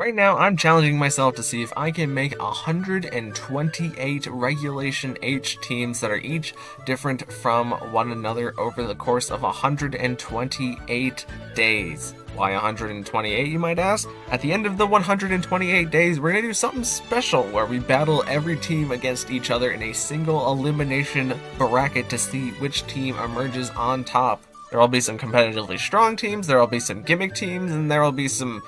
Right now, I'm challenging myself to see if I can make 128 Regulation H teams that are each different from one another over the course of 128 days. Why 128, you might ask? At the end of the 128 days, we're going to do something special where we battle every team against each other in a single elimination bracket to see which team emerges on top. There will be some competitively strong teams, there will be some gimmick teams, and there will be some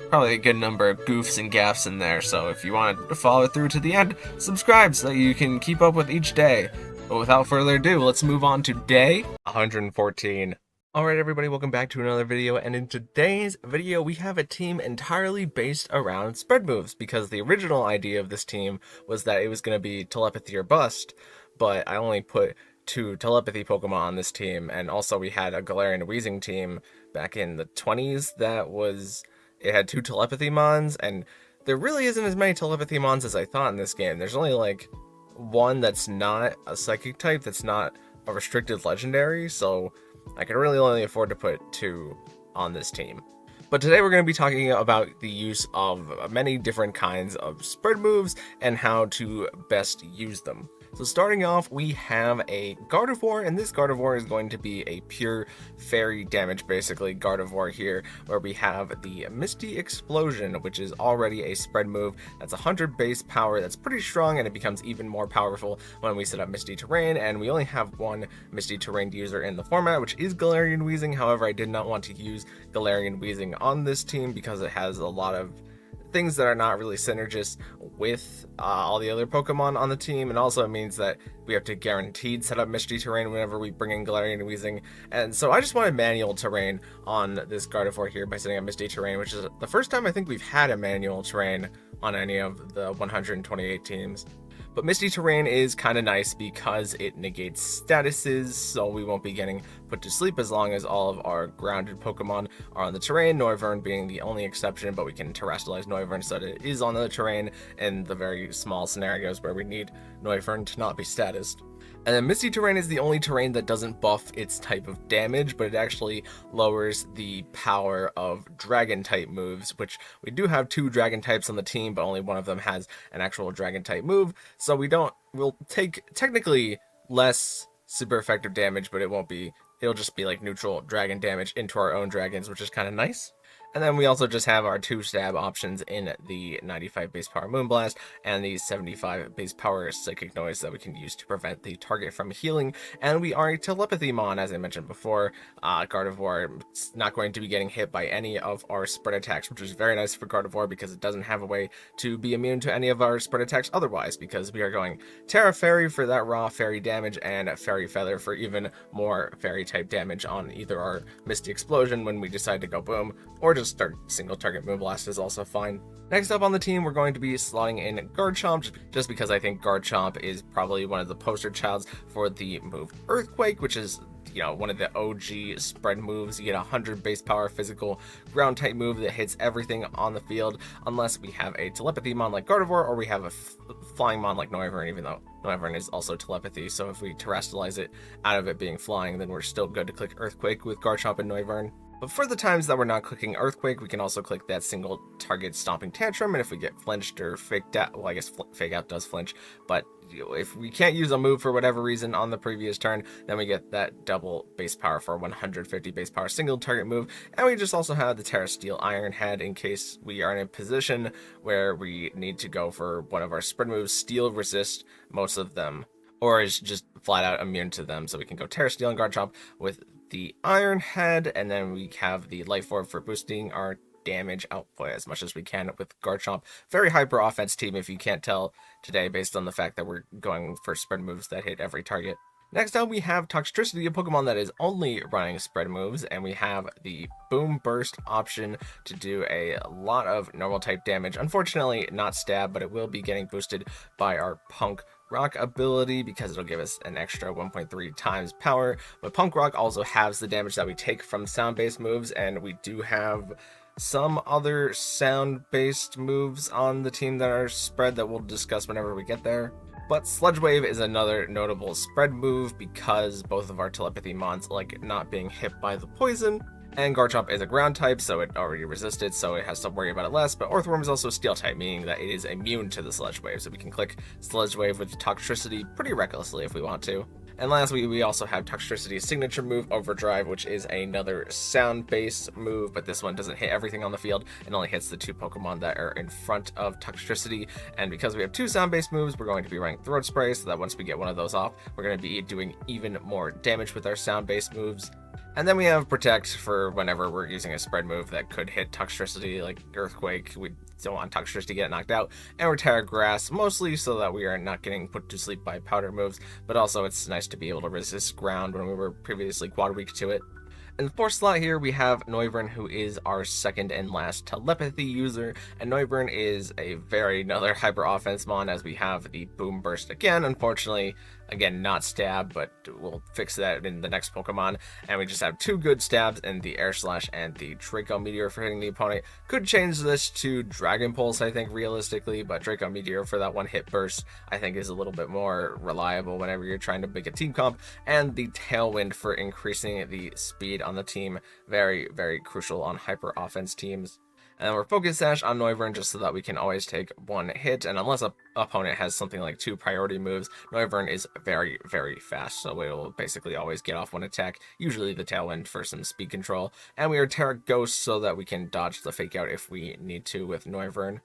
probably a good number of goofs and gaffs in there, so if you want to follow through to the end, subscribe so that you can keep up with each day. But without further ado, let's move on to day 114. Alright everybody, welcome back to another video, and in today's video we have a team entirely based around spread moves, because the original idea of this team was that it was going to be telepathy or bust, but I only put 2 telepathy Pokemon on this team, and also we had a Galarian Weezing team back in the 20s it had 2 telepathy mons, and there really isn't as many telepathy mons as I thought in this game. There's only like one that's not a psychic type, that's not a restricted legendary, so I can really only afford to put 2 on this team. But today we're going to be talking about the use of many different kinds of spread moves and how to best use them. So starting off, we have a Gardevoir, and this Gardevoir is going to be a pure fairy damage, basically, Gardevoir here, where we have the Misty Explosion, which is already a spread move. That's 100 base power, that's pretty strong, and it becomes even more powerful when we set up Misty Terrain, and we only have one Misty Terrain user in the format, which is Galarian Weezing. However, I did not want to use Galarian Weezing on this team because it has a lot of things that are not really synergist with all the other Pokemon on the team, and also it means that we have to guaranteed set up Misty Terrain whenever we bring in Galarian Weezing, and so I just wanted manual terrain on this Gardevoir here by setting up Misty Terrain, which is the first time I think we've had a manual terrain on any of the 128 teams. But Misty Terrain is kind of nice because it negates statuses, so we won't be getting put to sleep as long as all of our grounded Pokemon are on the terrain, Noivern being the only exception, but we can terrestrialize Noivern so that it is on the terrain in the very small scenarios where we need Noivern to not be statused. And then Misty Terrain is the only terrain that doesn't buff its type of damage, but it actually lowers the power of dragon type moves, which we do have 2 dragon types on the team, but only one of them has an actual dragon type move, so we'll take technically less super effective damage, but it'll just be like neutral dragon damage into our own dragons, which is kind of nice. And then we also just have our 2 stab options in the 95 base power Moonblast and the 75 base power Psychic Noise that we can use to prevent the target from healing. And we are a telepathy mon, as I mentioned before. Gardevoir is not going to be getting hit by any of our spread attacks, which is very nice for Gardevoir because it doesn't have a way to be immune to any of our spread attacks otherwise, because we are going Terra Fairy for that raw fairy damage and Fairy Feather for even more fairy type damage on either our Misty Explosion when we decide to go boom, or just start single target Moonblast is also fine. Next up on the team, we're going to be slotting in Garchomp, just because I think Garchomp is probably one of the poster childs for the move Earthquake, which is, you know, one of the OG spread moves. You get 100 base power physical ground type move that hits everything on the field, unless we have a telepathy mon like Gardevoir, or we have a flying mon like Noivern, even though Noivern is also telepathy, so if we terrestrialize it out of it being flying, then we're still good to click Earthquake with Garchomp and Noivern. But for the times that we're not clicking Earthquake, we can also click that single target Stomping Tantrum, and if we get flinched or faked out, well, I guess Fake Out does flinch, but if we can't use a move for whatever reason on the previous turn, then we get that double base power for 150 base power single target move, and we just also have the Terra Steel Iron Head in case we are in a position where we need to go for one of our spread moves, Steel Resist most of them, or is just flat out immune to them, so we can go Terra Steel and Garchomp with the Iron Head, and then we have the Life Orb for boosting our damage output as much as we can with Garchomp. Very hyper offense team, if you can't tell today, based on the fact that we're going for spread moves that hit every target. Next up, we have Toxtricity, a Pokemon that is only running spread moves, and we have the Boom Burst option to do a lot of normal type damage. Unfortunately, not stab, but it will be getting boosted by our Punk Rock ability because it'll give us an extra 1.3 times power. But Punk Rock also halves the damage that we take from sound-based moves, and we do have some other sound-based moves on the team that are spread that we'll discuss whenever we get there. But Sludge Wave is another notable spread move because both of our telepathy mons like not being hit by the poison. And Garchomp is a ground type, so it already resisted, so it has to worry about it less. But Earthworm is also a steel type, meaning that it is immune to the Sludge Wave, so we can click Sludge Wave with Toxtricity pretty recklessly if we want to. And lastly, we also have Toxtricity's signature move, Overdrive, which is another sound-based move, but this one doesn't hit everything on the field. It only hits the 2 Pokemon that are in front of Toxtricity. And because we have 2 sound-based moves, we're going to be running Throat Spray, so that once we get one of those off, we're going to be doing even more damage with our sound-based moves. And then we have Protect for whenever we're using a spread move that could hit Toxtricity, like Earthquake. We don't want Toxtricity to get knocked out. And Retire Grass, mostly so that we are not getting put to sleep by powder moves, but also it's nice to be able to resist ground when we were previously quad weak to it. In the 4th slot here, we have Noivern, who is our second and last telepathy user, and Noivern is another hyper offense mon, as we have the Boom Burst again, unfortunately, again, not stab, but we'll fix that in the next Pokemon, and we just have 2 good stabs in the Air Slash and the Draco Meteor for hitting the opponent. Could change this to Dragon Pulse, I think, realistically, but Draco Meteor for that 1-hit burst, I think, is a little bit more reliable whenever you're trying to make a team comp, and the Tailwind for increasing the speed on the team, very, very crucial on hyper offense teams. And then we're Focus Sash on Noivern just so that we can always take 1 hit, and unless an opponent has something like 2 priority moves, Noivern is very, very fast, so it will basically always get off 1 attack, usually the Tailwind for some speed control. And we are Terra Ghost so that we can dodge the Fake Out if we need to with Noivern.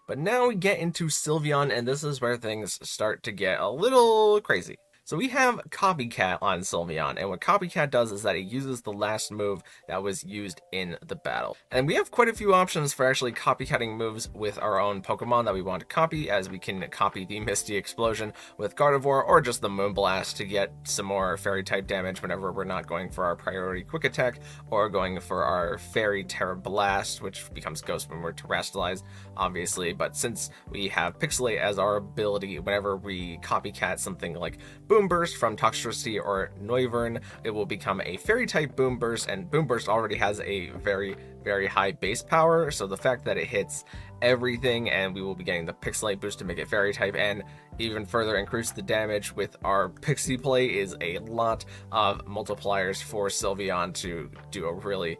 But now we get into Sylveon, and this is where things start to get a little crazy. So we have Copycat on Sylveon, and what Copycat does is that it uses the last move that was used in the battle. And we have quite a few options for actually copycatting moves with our own Pokemon that we want to copy, as we can copy the Misty Explosion with Gardevoir, or just the Moonblast to get some more Fairy-type damage whenever we're not going for our priority Quick Attack, or going for our Fairy Terra Blast, which becomes Ghost when we're Terastallized, obviously. But since we have Pixelate as our ability, whenever we copycat something like Boom Burst from Toxtricity or Noivern, it will become a Fairy-type Boom Burst, and Boom Burst already has a very, very high base power, so the fact that it hits everything, and we will be getting the Pixelate boost to make it Fairy-type, and even further increase the damage with our Pixie Play, is a lot of multipliers for Sylveon to do a really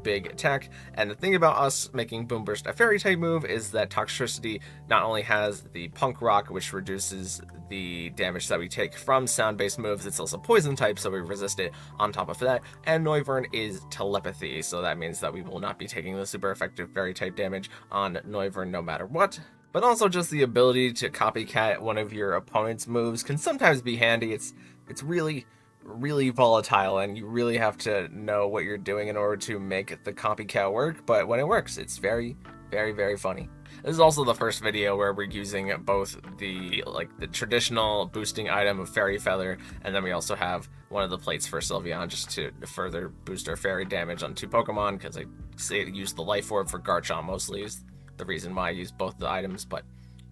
big attack. And the thing about us making Boom Burst a Fairy-type move is that Toxtricity not only has the Punk Rock, which reduces the damage that we take from sound-based moves, it's also Poison-type, so we resist it on top of that, and Noivern is Telepathy, so that means that we will not be taking the super effective Fairy-type damage on Noivern no matter what. But also just the ability to copycat one of your opponent's moves can sometimes be handy. It's really volatile, and you really have to know what you're doing in order to make the copycat work, but when it works, it's very, very funny. This is also the first video where we're using both the traditional boosting item of Fairy Feather, and then we also have one of the plates for Sylveon just to further boost our fairy damage on 2 Pokemon, because I say to use the Life Orb for Garchomp mostly is the reason why I use both the items, but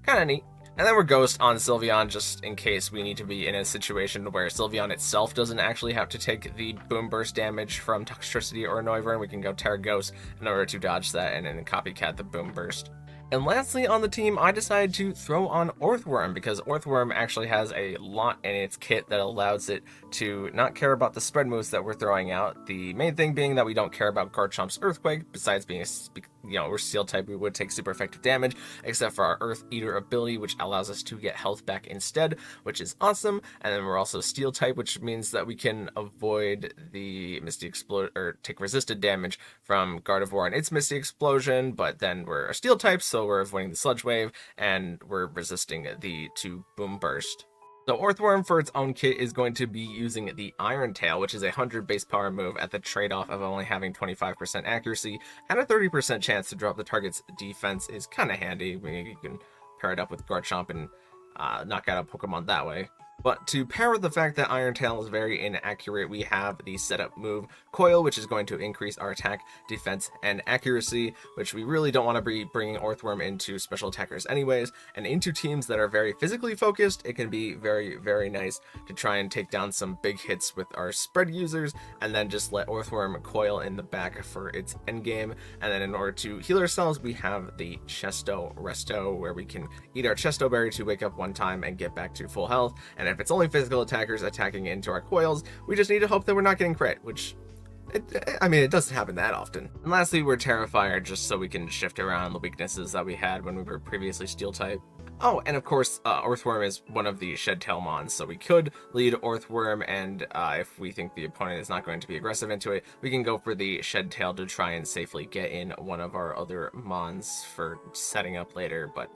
kinda neat. And then we're Ghost on Sylveon just in case we need to be in a situation where Sylveon itself doesn't actually have to take the Boom Burst damage from Toxtricity or Noivern. We can go Terra Ghost in order to dodge that and then copycat the Boom Burst. And lastly on the team, I decided to throw on Earthworm, because Earthworm actually has a lot in its kit that allows it to not care about the spread moves that we're throwing out. The main thing being that we don't care about Garchomp's Earthquake, besides being we're Steel type, we would take super effective damage, except for our Earth Eater ability, which allows us to get health back instead, which is awesome. And then we're also Steel type, which means that we can avoid the Misty Explosion, or take resisted damage from Gardevoir and its Misty Explosion, but then we're a Steel type, so we're avoiding the Sludge Wave, and we're resisting the 2 Boom Burst. So Earthworm for its own kit is going to be using the Iron Tail, which is a 100 base power move at the trade-off of only having 25% accuracy, and a 30% chance to drop the target's defense is kind of handy. I mean, you can pair it up with Garchomp and knock out a Pokemon that way. But to pair with the fact that Iron Tail is very inaccurate, we have the setup move Coil, which is going to increase our attack, defense, and accuracy, which we really don't want to be bringing Earthworm into special attackers anyways. And into teams that are very physically focused, it can be very, very nice to try and take down some big hits with our spread users, and then just let Earthworm Coil in the back for its endgame. And then in order to heal ourselves, we have the Chesto Resto, where we can eat our Chesto Berry to wake up one time and get back to full health. And if it's only physical attackers attacking into our coils, we just need to hope that we're not getting crit, which I mean, it doesn't happen that often. And lastly, we're Terrifier, just so we can shift around the weaknesses that we had when we were previously Steel type. Oh, and of course, Earthworm is one of the Shed Tail mons, so we could lead Earthworm, and if we think the opponent is not going to be aggressive into it, we can go for the Shed Tail to try and safely get in one of our other mons for setting up later. But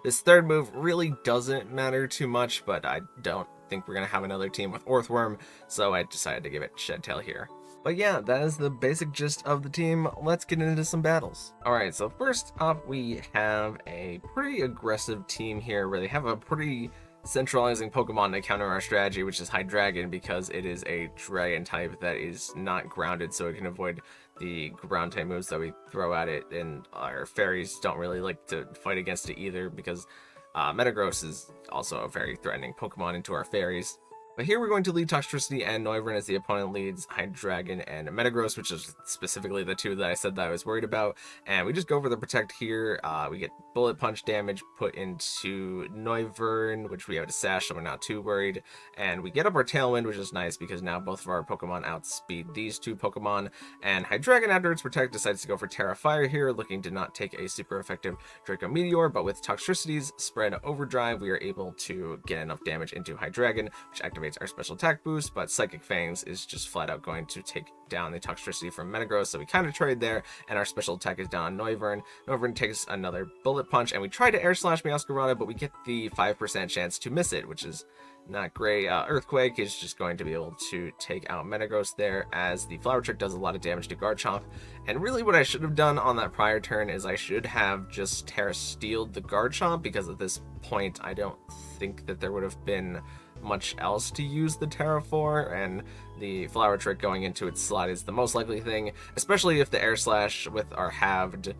this third move really doesn't matter too much, but I don't think we're going to have another team with Earthworm, so I decided to give it Shed Tail here. But yeah, that is the basic gist of the team. Let's get into some battles. Alright, so first up we have a pretty aggressive team here where they have a pretty centralizing Pokemon to counter our strategy, which is Hydreigon, because it is a dragon type that is not grounded, so it can avoid the ground type moves that we throw at it, and our fairies don't really like to fight against it either, because Metagross is also a very threatening Pokemon into our fairies. But here we're going to lead Toxtricity and Noivern as the opponent leads Hydreigon and Metagross, which is specifically the two that I said that I was worried about. And we just go for the Protect here. We get Bullet Punch damage put into Noivern, which we have to Sash, so we're not too worried. And we get up our Tailwind, which is nice because now both of our Pokemon outspeed these two Pokemon. And Hydreigon, after its Protect, decides to go for Terrifier here, looking to not take a super effective Draco Meteor. But with Toxtricity's Spread Overdrive, we are able to get enough damage into Hydreigon, which activates our special attack boost, but Psychic Fangs is just flat out going to take down the Toxtricity from Metagross, so we kind of trade there, and our special attack is down on Noivern. Noivern takes another Bullet Punch, and we try to Air Slash Meowscarada, but we get the 5% chance to miss it, which is not great. Earthquake is just going to be able to take out Metagross there, as the Flower Trick does a lot of damage to Garchomp. And really what I should have done on that prior turn is I should have just Terra Steeled the Garchomp, because at this point I don't think that there would have been much else to use the Terra for, and the Flower Trick going into its slot is the most likely thing, especially if the Air Slash with our halved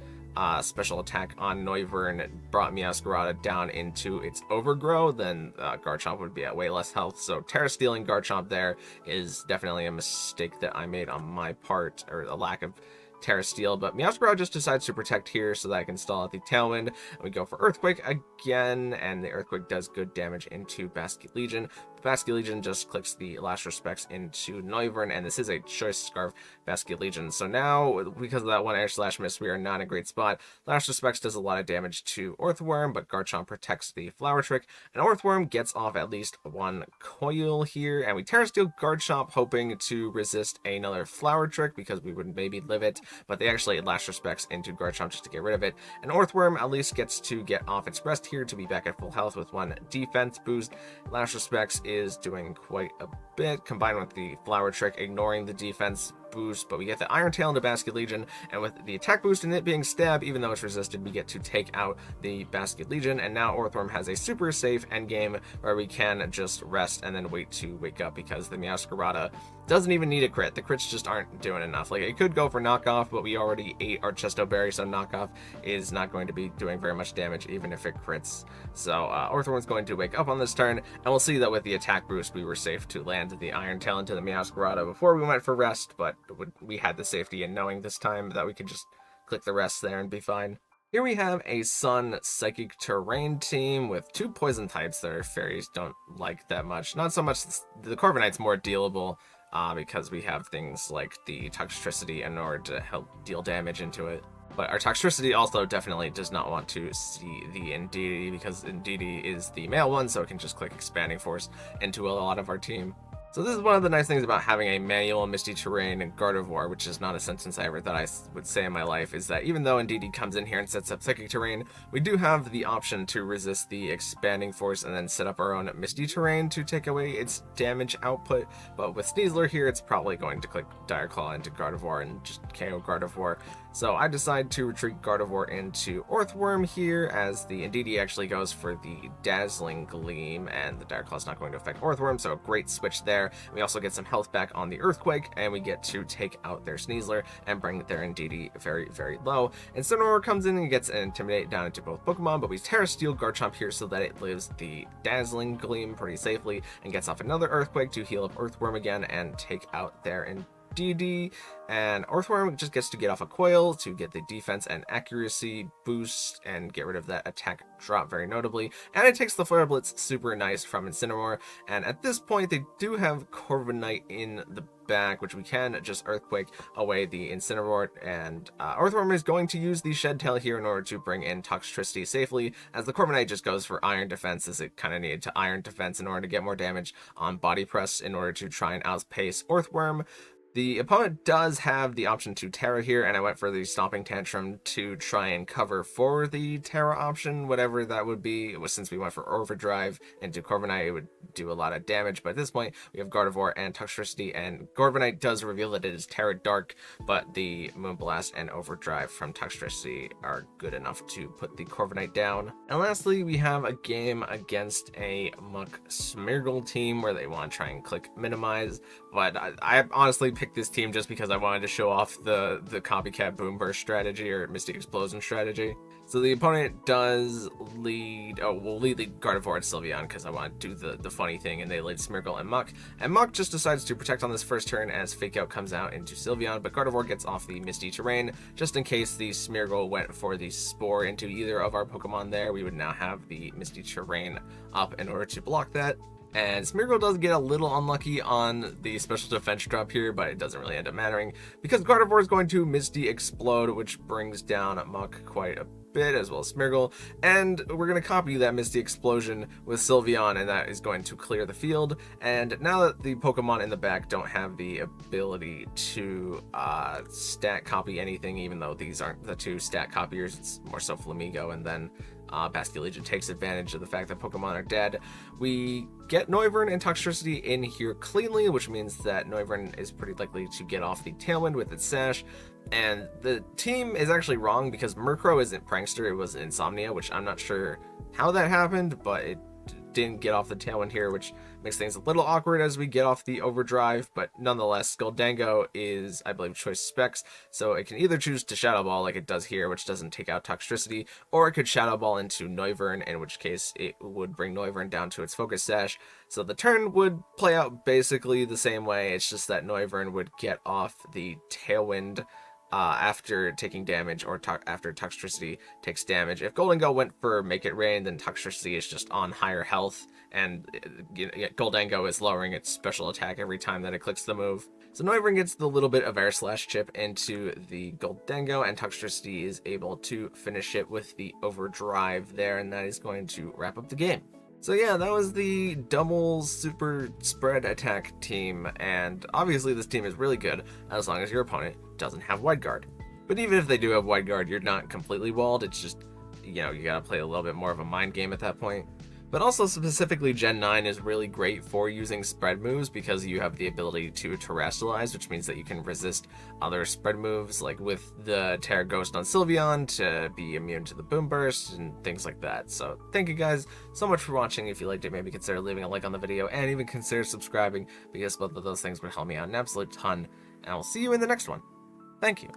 special attack on Noivern brought Meowscarada down into its Overgrow, then Garchomp would be at way less health. So Terra Stealing Garchomp there is definitely a mistake that I made on my part, or a lack of Terra Steel, but Meowscarada just decides to Protect here so that I can stall out the Tailwind. And we go for Earthquake again, and the Earthquake does good damage into Basket Legion. Basket Legion just clicks the Last Respects into Noivern, and this is a Choice Scarf Basket Legion. So now, because of that one Air Slash miss, we are not in a great spot. Last Respects does a lot of damage to Earthworm, but Garchomp protects the Flower Trick, and Earthworm gets off at least one coil here, and we Terra Steel Garchomp, hoping to resist another Flower Trick, because we would maybe live it, but they actually Last Respects into Garchomp just to get rid of it. And Earthworm at least gets to get off its rest here to be back at full health with one defense boost. Last Respects is doing quite a bit, combined with the Flower Trick ignoring the defense boost, but we get the Iron Tail into Basket Legion, and with the attack boost and it being Stab, even though it's resisted, we get to take out the Basket Legion, and now Earthworm has a super safe endgame where we can just rest and then wait to wake up, because the Meowscarada doesn't even need a crit. The crits just aren't doing enough. Like, it could go for knockoff, but we already ate our Chesto Berry, so knockoff is not going to be doing very much damage even if it crits. So Earthworm's going to wake up on this turn, and we'll see that with the attack boost we were safe to land the Iron Tail into the Meowscarada before we went for rest, but we had the safety in knowing this time that we could just click the rest there and be fine. Here we have a Sun Psychic Terrain team with two poison types that our fairies don't like that much. Not so much, the Corviknight's more dealable because we have things like the Toxtricity in order to help deal damage into it. But our Toxtricity also definitely does not want to see the Indeedee, because Indeedee is the male one, so it can just click Expanding Force into a lot of our team. So this is one of the nice things about having a manual Misty Terrain and Gardevoir, which is not a sentence I ever thought I would say in my life, is that even though Indeedee comes in here and sets up Psychic Terrain, we do have the option to resist the Expanding Force and then set up our own Misty Terrain to take away its damage output. But with Sneasler here, it's probably going to click Dire Claw into Gardevoir and just KO Gardevoir. So I decide to retreat Gardevoir into Earthworm here, as the Indeedee actually goes for the Dazzling Gleam, and the Dire Claw's not going to affect Earthworm, so a great switch there. We also get some health back on the Earthquake, and we get to take out their Sneasler and bring their Indeedee very, very low. And Incineroar comes in and gets an Intimidate down into both Pokemon, but we Terra Steel Garchomp here so that it lives the Dazzling Gleam pretty safely, and gets off another Earthquake to heal up Earthworm again and take out their Indeedee. And Earthworm just gets to get off a coil to get the defense and accuracy boost and get rid of that attack drop very notably. And it takes the Flare Blitz super nice from Incineroar. And at this point, they do have Corviknight in the back, which we can just Earthquake away the Incineroar, and Earthworm is going to use the Shed Tail here in order to bring in Toxtricity safely, as the Corviknight just goes for Iron Defense, as it kind of needed to Iron Defense in order to get more damage on Body Press in order to try and outpace Earthworm. The opponent does have the option to Terra here, and I went for the Stomping Tantrum to try and cover for the Terra option, whatever that would be. It was, since we went for Overdrive into Corviknight, it would do a lot of damage, but at this point, we have Gardevoir and Toxtricity, and Corviknight does reveal that it is Terra Dark, but the Moonblast and Overdrive from Toxtricity are good enough to put the Corviknight down. And lastly, we have a game against a Muck Smeargle team where they want to try and click Minimize, but I honestly picked this team just because I wanted to show off the copycat boom burst strategy or Misty Explosion strategy. So the opponent does lead, will lead the Gardevoir at Sylveon because I want to do the funny thing, and they lead Smeargle and Muck just decides to protect on this first turn as Fake Out comes out into Sylveon, but Gardevoir gets off the Misty Terrain just in case the Smeargle went for the Spore into either of our Pokemon there. We would now have the Misty Terrain up in order to block that. And Smeargle does get a little unlucky on the special defense drop here, but it doesn't really end up mattering because Gardevoir is going to Misty Explode, which brings down Muck quite a bit, as well as Smeargle, and we're going to copy that Misty Explosion with Sylveon, and that is going to clear the field. And now that the Pokemon in the back don't have the ability to stat copy anything, even though these aren't the two stat copiers, it's more so Flamigo, and then Basculegion takes advantage of the fact that Pokemon are dead. We get Noivern and Toxtricity in here cleanly, which means that Noivern is pretty likely to get off the Tailwind with its Sash. And the team is actually wrong because Murkrow isn't Prankster, it was Insomnia, which I'm not sure how that happened, but it didn't get off the Tailwind here, which makes things a little awkward as we get off the Overdrive, but nonetheless, Gholdengo is, I believe, Choice Specs, so it can either choose to Shadow Ball like it does here, which doesn't take out Toxtricity, or it could Shadow Ball into Noivern, in which case it would bring Noivern down to its Focus Sash. So the turn would play out basically the same way, it's just that Noivern would get off the Tailwind after taking damage, or after Toxtricity takes damage. If Gholdengo went for Make It Rain, then Toxtricity is just on higher health, and Gholdengo is lowering its special attack every time that it clicks the move. So Noivern gets the little bit of Air Slash chip into the Gholdengo, and Toxtricity is able to finish it with the Overdrive there, and that is going to wrap up the game. So yeah, that was the double super spread attack team, and obviously this team is really good as long as your opponent doesn't have Wide Guard. But even if they do have Wide Guard, you're not completely walled, it's just, you know, you gotta play a little bit more of a mind game at that point. But also specifically Gen 9 is really great for using spread moves because you have the ability to terrestrialize, which means that you can resist other spread moves, like with the Terra Ghost on Sylveon to be immune to the Boom Burst and things like that. So thank you guys so much for watching. If you liked it, maybe consider leaving a like on the video and even consider subscribing because both of those things would help me out an absolute ton. And I will see you in the next one. Thank you.